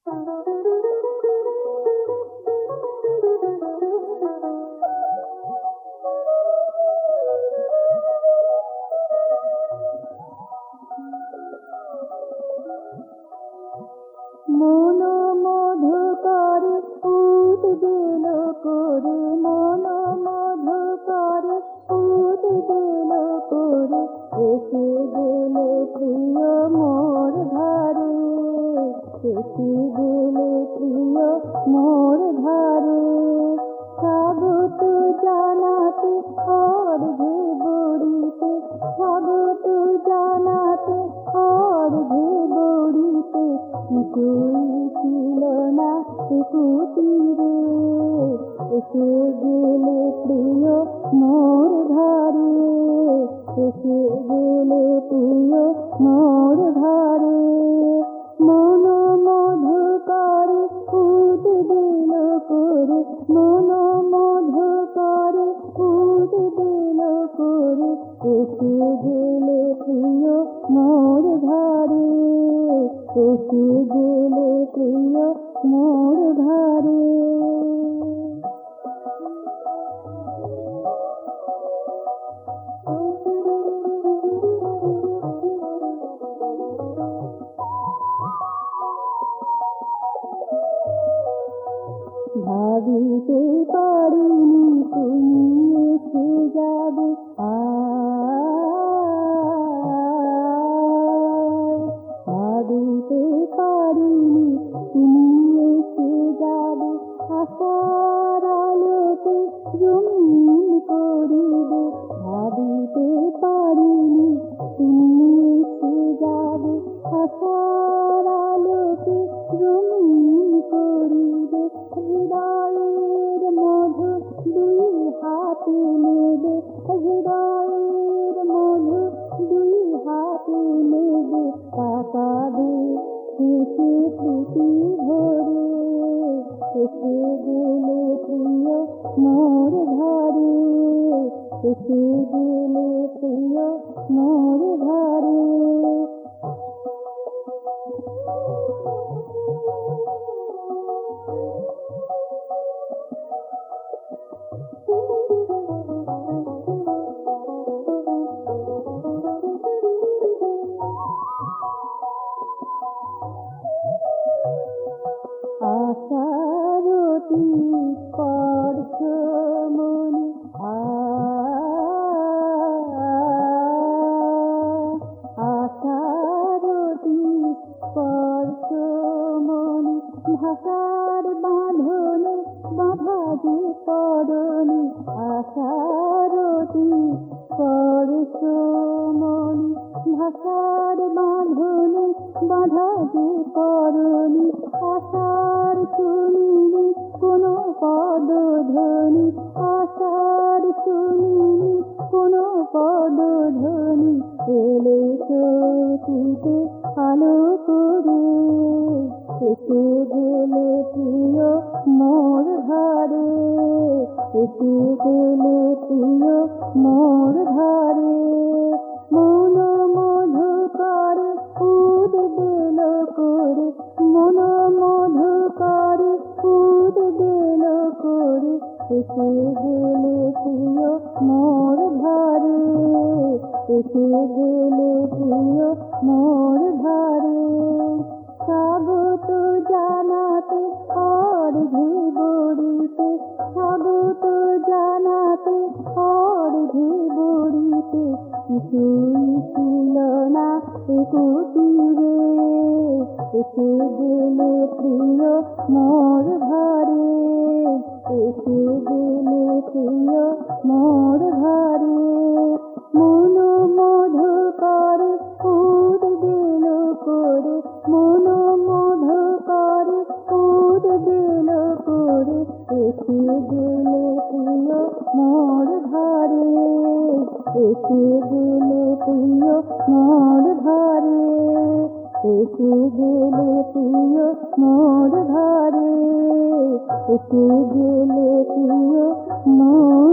মন মধু করে উদ দিল করে, মন মধু করে উদ দিল করে, এসে গেলে প্রিয় মোর ঘরে, এসে গেলে প্রিয় মোর ঘরে। স্বাগত জানাতে আর যে বড়িতে, স্বাগত জানাতে আর যে বড়িতে, কিছুই ছিল না কুটিরে, এসে গেলে প্রিয় মোর ঘরে, এসে গেলে প্রিয় মোর ঘরে। মন মধু করে উদ দিল করে, মন মধু করে উদ দিল করে, এসে গেলে প্রিয় মোর ঘরে, এসে গেলে প্রিয় মোর ঘরে। ভাবিতে পারিনি তুমি এসে যাবে, ভাবিতে পারিনি তুমি এসে যাবে, আশার আলোতে রঙিন করিবে, ভাবিতে পারিনি তুমি এসে যাবে, আশার আলোতে রঙিন করিবে। হৃদয়ের মধু দুই হাতে নেবে, হৃদয়ের মধু দুই হাতে নেবে, তাকাবে এসে প্রীতি ভরে, এসে গেলে প্রিয় মোর ঘরে, এসে গেলে প্রিয় মোর ঘরে। আশারতি স্পর্শ মনে, আশারতি স্পর্শ মনে, ভাষার বাঁধনে বাঁধা যে পরনে, আশারতি স্পর্শ মনে, ভাষার বাঁধনে বাঁধা যে পরনে, আশার শুনিনি কোনো পদধ্বনি, আশার শুনিনি কোনো পদধ্বনি, এলে চোখে আলো করে, এসে গেলে প্রিয় মোর ঘরে, এসে গেলে প্রিয় মোর ঘরে। মন মধু করে উদ দিল করে, মন মধু করে উদ দিল করে, এসে গেলে প্রিয় মোর ঘরে, এসে গেলে প্রিয় মোর ঘরে। স্বাগত জানাতে আর যে বড়িতে, স্বাগত জানাতে আর যে বড়িতে, কিছুই ছিল না কুটিরে, এসে গেলে প্রিয় মোর ঘরে, এসে গেলে প্রিয় মোর ঘরে। মন মধু করে উদ দিল করে, মন মধু করে উদ দিল করে, এসে গেলে প্রিয় মোর ঘরে, এসে গেলে প্রিয় মোর ঘরে, এসে গেলে প্রিয় মোর ঘরে, এসে গেলে প্রিয় মোর